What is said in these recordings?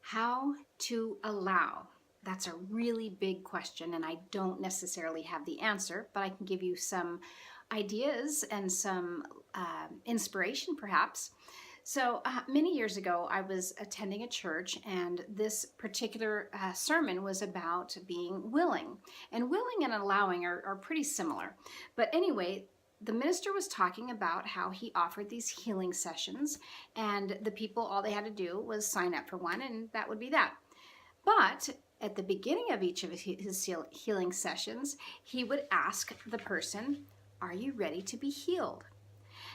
How to allow? That's a really big question, and I don't necessarily have the answer, but I can give you some ideas and some inspiration perhaps. So many years ago, I was attending a church, and this particular sermon was about being willing. And willing and allowing are pretty similar. But anyway, the minister was talking about how he offered these healing sessions, and the people, all they had to do was sign up for one, and that would be that. But at the beginning of each of his healing sessions, he would ask the person, "Are you ready to be healed?"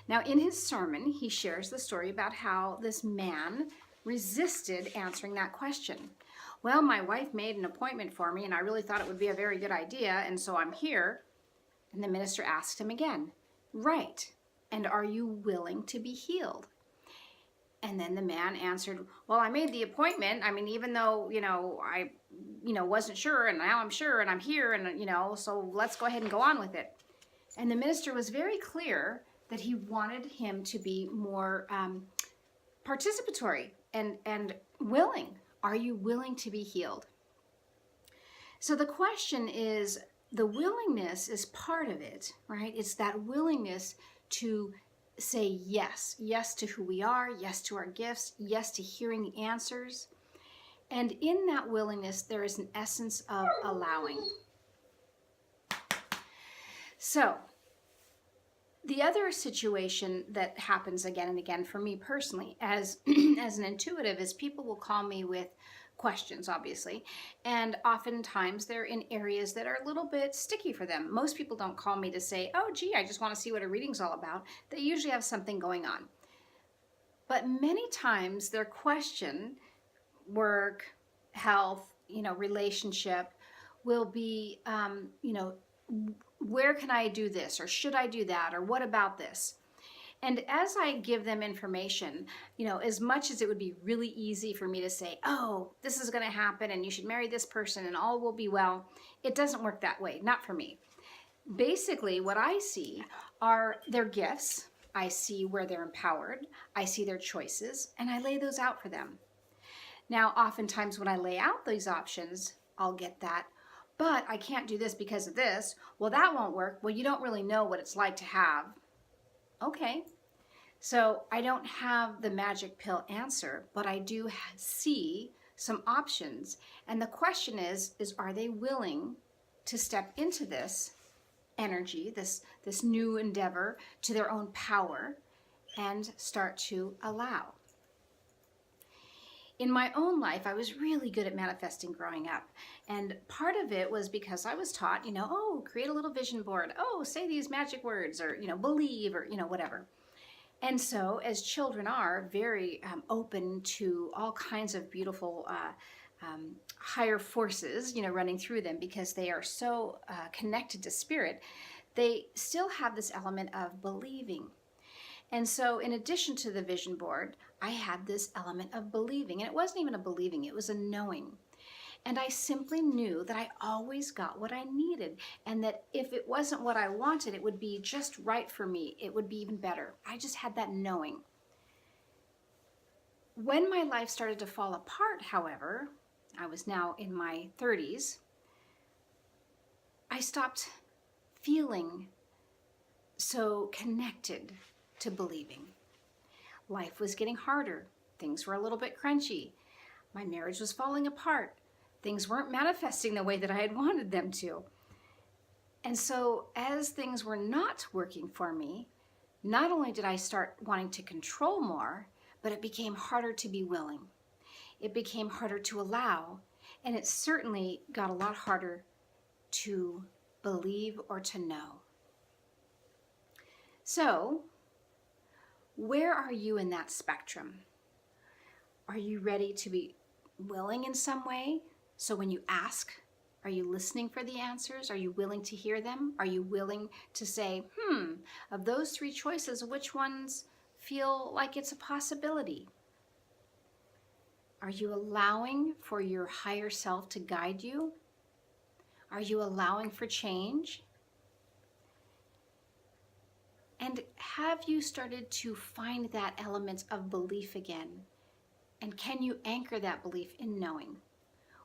Now, in his sermon, he shares the story about how this man resisted answering that question. "Well, my wife made an appointment for me, and I really thought it would be a very good idea, and so I'm here." And the minister asked him again, "Right. And are you willing to be healed?" And then the man answered, "Well, I made the appointment. I mean, even though, I, wasn't sure, and now I'm sure, and I'm here, and, so let's go ahead and go on with it." And the minister was very clear that he wanted him to be more participatory and willing. Are you willing to be healed? So the question is, the willingness is part of it, right? It's that willingness to say yes. Yes to who we are, yes to our gifts, yes to hearing the answers. And in that willingness, there is an essence of allowing. So, the other situation that happens again and again for me personally as an intuitive is people will call me with questions, obviously, and oftentimes they're in areas that are a little bit sticky for them. Most people don't call me to say, "Oh gee, I just want to see what a reading's all about." They usually have something going on. But many times their question, work, health, relationship, will be where can I do this, or should I do that, or what about this? And as I give them information, as much as it would be really easy for me to say, "Oh, this is going to happen and you should marry this person and all will be well," it doesn't work that way, not for me. Basically, what I see are their gifts. I see where they're empowered. I see their choices, and I lay those out for them. Now, oftentimes when I lay out these options, I'll get that, "But I can't do this because of this." "Well, that won't work." "Well, you don't really know what it's like to have." Okay. So I don't have the magic pill answer, but I do see some options. And the question is are they willing to step into this energy, this new endeavor, to their own power, and start to allow? In my own life, I was really good at manifesting growing up. And part of it was because I was taught, create a little vision board. Oh, say these magic words, or, believe, or, whatever. And so, as children are very open to all kinds of beautiful higher forces, running through them because they are so connected to spirit, they still have this element of believing. And so, in addition to the vision board, I had this element of believing. And it wasn't even a believing, it was a knowing. And I simply knew that I always got what I needed, and that if it wasn't what I wanted, it would be just right for me. It would be even better. I just had that knowing. When my life started to fall apart, however, I was now in my 30s, I stopped feeling so connected to believing. Life was getting harder. Things were a little bit crunchy. My marriage was falling apart. Things weren't manifesting the way that I had wanted them to. And so as things were not working for me, not only did I start wanting to control more, but it became harder to be willing. It became harder to allow, and it certainly got a lot harder to believe or to know. So, where are you in that spectrum? Are you ready to be willing in some way? So when you ask, are you listening for the answers? Are you willing to hear them? Are you willing to say, of those three choices, which ones feel like it's a possibility? Are you allowing for your higher self to guide you? Are you allowing for change? And have you started to find that element of belief again And can you anchor that belief in knowing?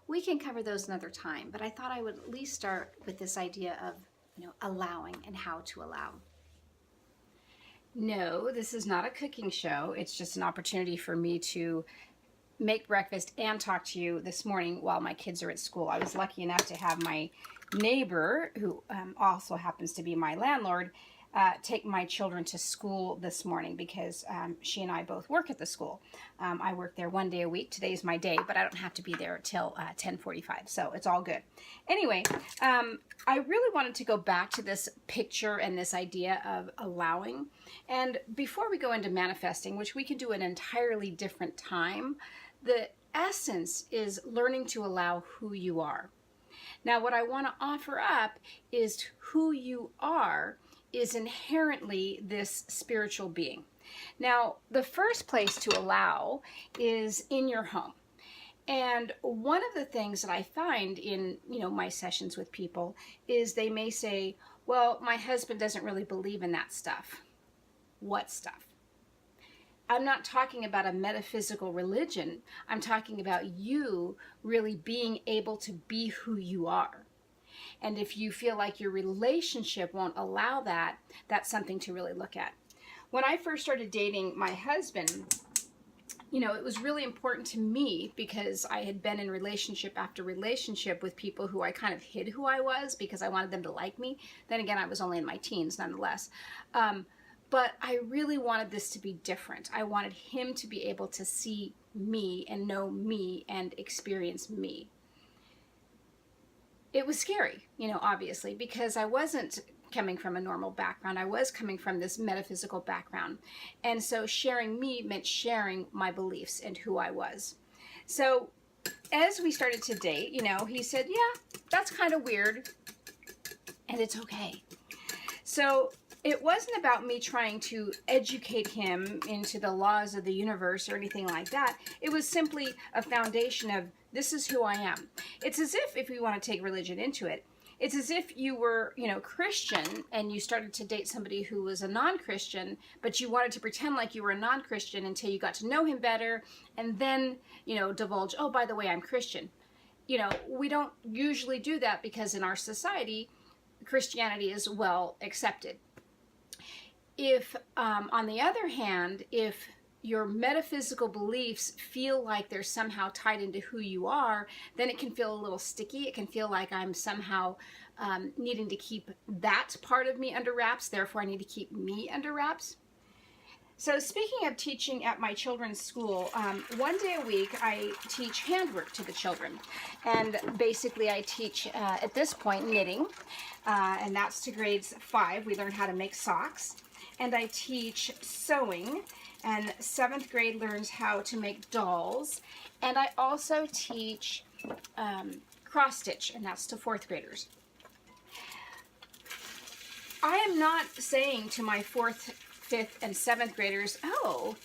We can cover those another time, but I thought I would at least start with this idea of, allowing and how to allow. No, this is not a cooking show. It's just an opportunity for me to make breakfast and talk to you this morning while my kids are at school. I was lucky enough to have my neighbor, who also happens to be my landlord, take my children to school this morning because she and I both work at the school. I work there one day a week. Today's my day, but I don't have to be there till 10:45, so it's all good. Anyway, I really wanted to go back to this picture and this idea of allowing. And before we go into manifesting, which we can do an entirely different time, the essence is learning to allow who you are. Now, what I want to offer up is who you are is inherently this spiritual being. Now, the first place to allow is in your home. And one of the things that I find in, my sessions with people is they may say, well, my husband doesn't really believe in that stuff. What stuff? I'm not talking about a metaphysical religion. I'm talking about you really being able to be who you are. And if you feel like your relationship won't allow that, that's something to really look at. When I first started dating my husband, it was really important to me because I had been in relationship after relationship with people who I kind of hid who I was because I wanted them to like me. Then again, I was only in my teens nonetheless. But I really wanted this to be different. I wanted him to be able to see me and know me and experience me. It was scary, obviously, because I wasn't coming from a normal background. I was coming from this metaphysical background. And so sharing me meant sharing my beliefs and who I was. So as we started to date, he said, yeah, that's kind of weird. And it's okay. So it wasn't about me trying to educate him into the laws of the universe or anything like that. It was simply a foundation of, this is who I am. It's as if we want to take religion into it, it's as if you were, Christian and you started to date somebody who was a non-Christian, but you wanted to pretend like you were a non-Christian until you got to know him better and then, divulge, oh, by the way, I'm Christian. We don't usually do that because in our society, Christianity is well accepted. If, on the other hand, if your metaphysical beliefs feel like they're somehow tied into who you are, then it can feel a little sticky. It can feel like I'm somehow needing to keep that part of me under wraps, therefore I need to keep me under wraps. So speaking of teaching at my children's school, one day a week I teach handwork to the children. And basically I teach, at this point, knitting, and that's to grades 5. We learn how to make socks. And I teach sewing, and 7th grade learns how to make dolls. And I also teach cross stitch, and that's to 4th graders. I am not saying to my 4th, 5th, and 7th graders, oh,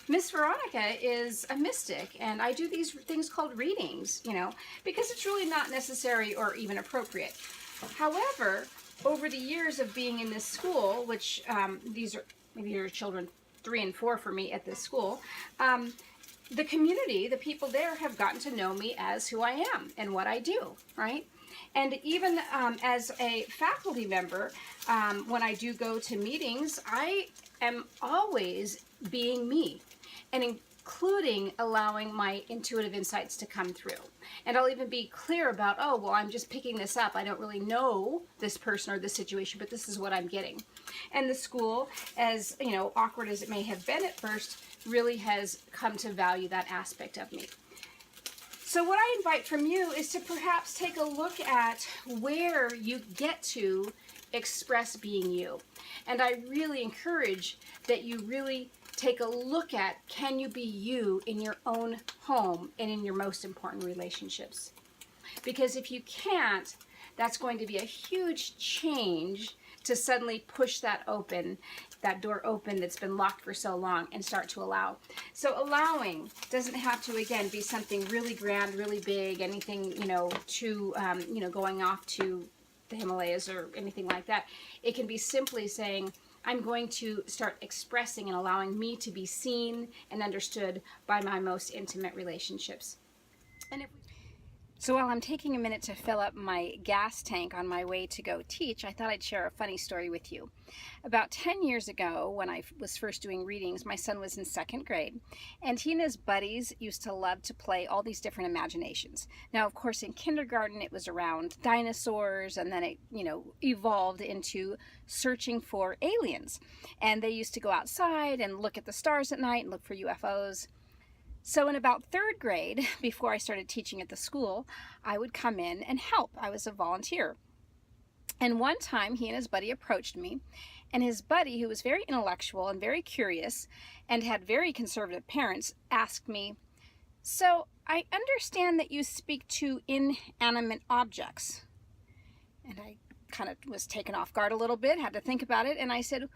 Miss Veronica is a mystic, and I do these things called readings, because it's really not necessary or even appropriate. However, over the years of being in this school, which these are children 3 and 4 for me at this school, the community, the people there have gotten to know me as who I am and what I do, right? And even as a faculty member, when I do go to meetings, I am always being me and including allowing my intuitive insights to come through. And I'll even be clear about, oh, well, I'm just picking this up. I don't really know this person or this situation, but this is what I'm getting. And the school, as awkward as it may have been at first, really has come to value that aspect of me. So what I invite from you is to perhaps take a look at where you get to express being you. And I really encourage that you really take a look at, can you be you in your own home and in your most important relationships? Because if you can't, that's going to be a huge change to suddenly push that door open that's been locked for so long and start to allow. So allowing doesn't have to, again, be something really grand, really big, anything, to, going off to the Himalayas or anything like that. It can be simply saying, I'm going to start expressing and allowing me to be seen and understood by my most intimate relationships. And if So while I'm taking a minute to fill up my gas tank on my way to go teach, I thought I'd share a funny story with you. About 10 years ago, when I was first doing readings, my son was in second grade, and he and his buddies used to love to play all these different imaginations. Now, of course, in kindergarten, it was around dinosaurs, and then it, evolved into searching for aliens. And they used to go outside and look at the stars at night and look for UFOs. So in about third grade, before I started teaching at the school, I would come in and help. I was a volunteer. And one time he and his buddy approached me, and his buddy, who was very intellectual and very curious and had very conservative parents, asked me, "So I understand that you speak to inanimate objects." And I kind of was taken off guard a little bit, had to think about it, and I said,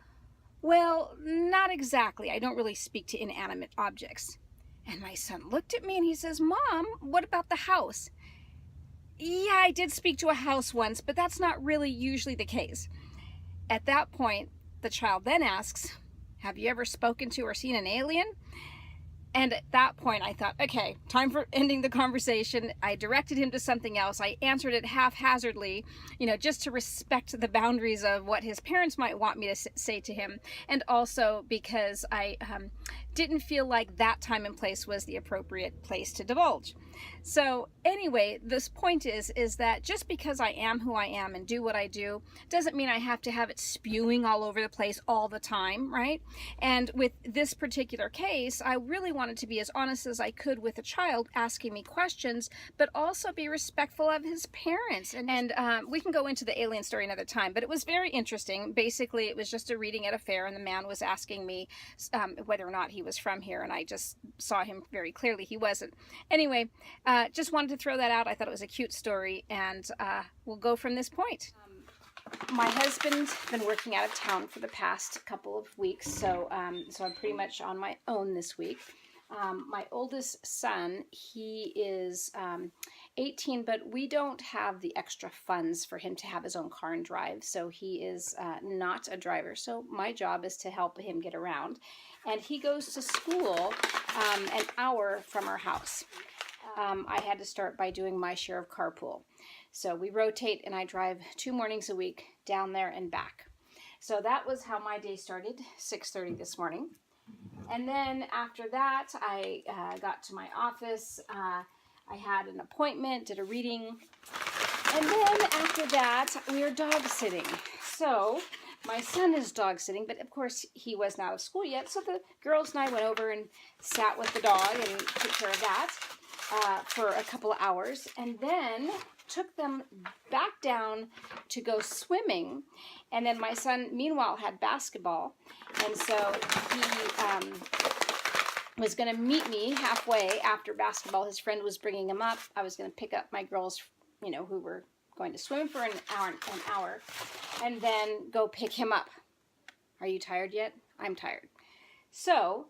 "Well, not exactly. I don't really speak to inanimate objects." And my son looked at me and he says, "Mom, what about the house?" "Yeah, I did speak to a house once, but that's not really usually the case." At that point, the child then asks, "Have you ever spoken to or seen an alien?" And at that point, I thought, okay, time for ending the conversation. I directed him to something else. I answered it haphazardly, just to respect the boundaries of what his parents might want me to say to him. And also because I didn't feel like that time and place was the appropriate place to divulge. So anyway, this point is that just because I am who I am and do what I do doesn't mean I have to have it spewing all over the place all the time, right? And with this particular case, I really wanted to be as honest as I could with a child asking me questions, but also be respectful of his parents. And we can go into the alien story another time, but it was very interesting. Basically, it was just a reading at a fair, and the man was asking me whether or not he was from here, and I just saw him very clearly he wasn't. Anyway, just wanted to throw that out. I thought it was a cute story, and we'll go from this point. My husband's been working out of town for the past couple of weeks, so I'm pretty much on my own this week. My oldest son, he is 18, but we don't have the extra funds for him to have his own car and drive, so he is not a driver. So my job is to help him get around, and he goes to school an hour from our house. I had to start by doing my share of carpool. So we rotate, and I drive 2 mornings a week down there and back. So that was how my day started, 6:30 this morning. And then after that, I got to my office. I had an appointment, did a reading. And then after that, we were dog sitting. So my son is dog sitting, but of course he wasn't out of school yet. So the girls and I went over and sat with the dog and took care of that for a couple of hours. And then took them back down to go swimming. And then my son, meanwhile, had basketball. And so he was going to meet me halfway after basketball. His friend was bringing him up. I was going to pick up my girls, who were going to swim for an hour, and then go pick him up. Are you tired yet? I'm tired. So,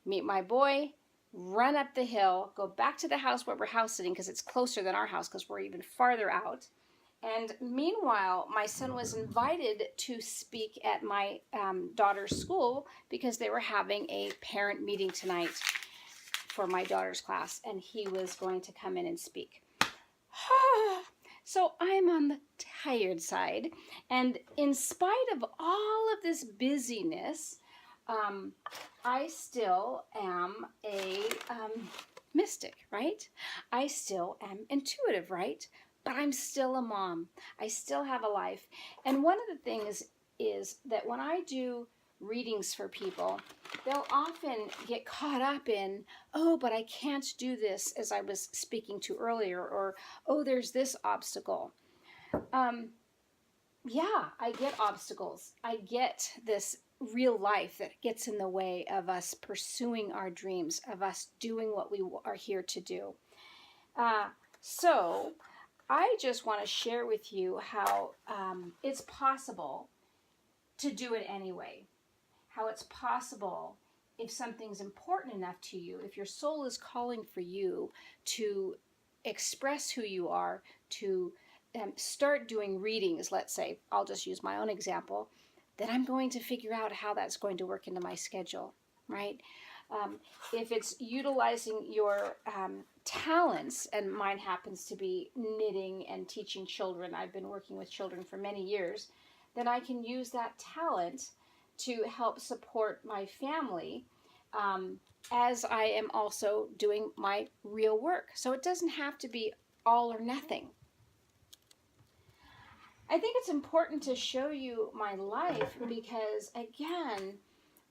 meet my boy, run up the hill, go back to the house where we're house sitting because it's closer than our house because we're even farther out. And meanwhile, my son was invited to speak at my daughter's school because they were having a parent meeting tonight for my daughter's class, and he was going to come in and speak. So I'm on the tired side, and in spite of all of this busyness, I still am a mystic, right? I still am intuitive, right? But I'm still a mom. I still have a life. And one of the things is that when I do readings for people, they'll often get caught up in, oh, but I can't do this, as I was speaking to earlier, or, oh, there's this obstacle. Yeah, I get obstacles. I get this real life that gets in the way of us pursuing our dreams, of us doing what we are here to do. So I just want to share with you how it's possible to do it anyway. How it's possible, if something's important enough to you, if your soul is calling for you to express who you are, to start doing readings, let's say, I'll just use my own example. then I'm going to figure out how that's going to work into my schedule, right? If it's utilizing your talents, and mine happens to be knitting and teaching children, I've been working with children for many years, then I can use that talent to help support my family as I am also doing my real work. So it doesn't have to be all or nothing. I think it's important to show you my life because, again,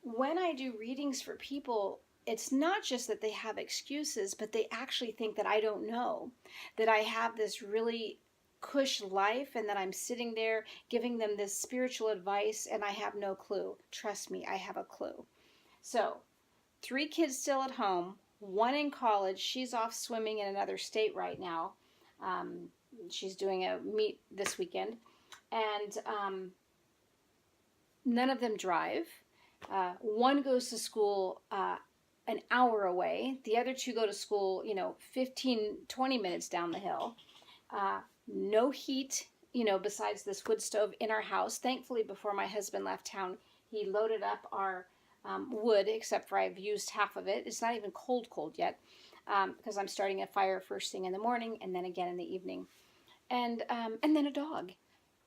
when I do readings for people, it's not just that they have excuses, but they actually think that I don't know, that I have this really cush life and that I'm sitting there giving them this spiritual advice and I have no clue. Trust me, I have a clue. So, 3 kids still at home, 1 in college. She's off swimming in another state right now. She's doing a meet this weekend. And none of them drive. 1 goes to school an hour away. The other 2 go to school, 15, 20 minutes down the hill. No heat, besides this wood stove in our house. Thankfully, before my husband left town, he loaded up our wood, except for I've used half of it. It's not even cold yet because I'm starting a fire first thing in the morning and then again in the evening. And then a dog.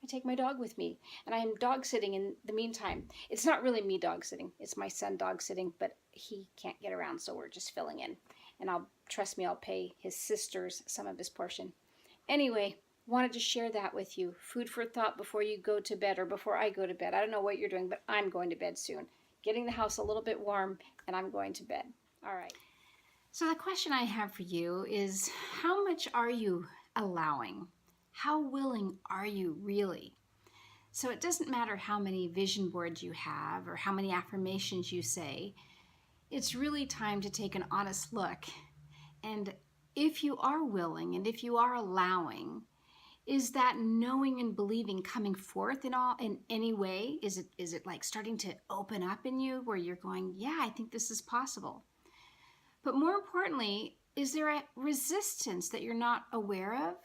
I take my dog with me, and I am dog sitting in the meantime. It's not really me dog sitting. It's my son dog sitting, but he can't get around, so we're just filling in. And trust me, I'll pay his sisters some of his portion. Anyway, wanted to share that with you. Food for thought before you go to bed or before I go to bed. I don't know what you're doing, but I'm going to bed soon. Getting the house a little bit warm, and I'm going to bed. All right. So the question I have for you is, how much are you allowing? How willing are you really? So it doesn't matter how many vision boards you have or how many affirmations you say. It's really time to take an honest look. And if you are willing and if you are allowing, is that knowing and believing coming forth in any way? Is it like starting to open up in you where you're going, yeah, I think this is possible? But more importantly, is there a resistance that you're not aware of?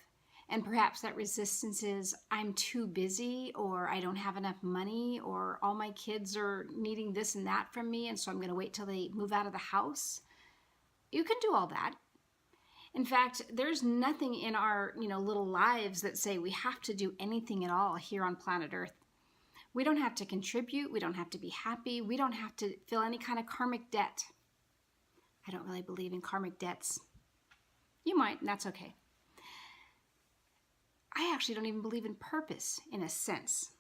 And perhaps that resistance is, I'm too busy, or I don't have enough money, or all my kids are needing this and that from me, and so I'm going to wait till they move out of the house. You can do all that. In fact, there's nothing in our little lives that say we have to do anything at all here on planet Earth. We don't have to contribute. We don't have to be happy. We don't have to feel any kind of karmic debt. I don't really believe in karmic debts. You might, and that's okay. I actually don't even believe in purpose in a sense.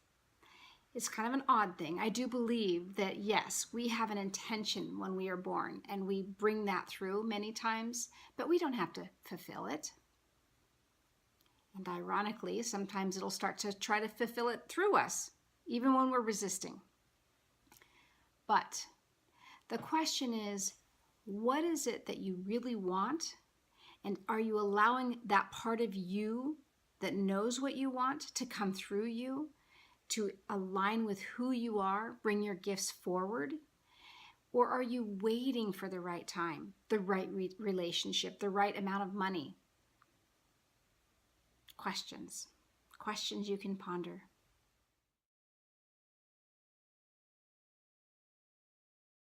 It's kind of an odd thing. I do believe that, yes, we have an intention when we are born, and we bring that through many times, but we don't have to fulfill it. And ironically, sometimes it'll start to try to fulfill it through us, even when we're resisting. But the question is, what is it that you really want? And are you allowing that part of you that knows what you want to come through you, to align with who you are, bring your gifts forward? Or are you waiting for the right time, the right relationship, the right amount of money? Questions you can ponder.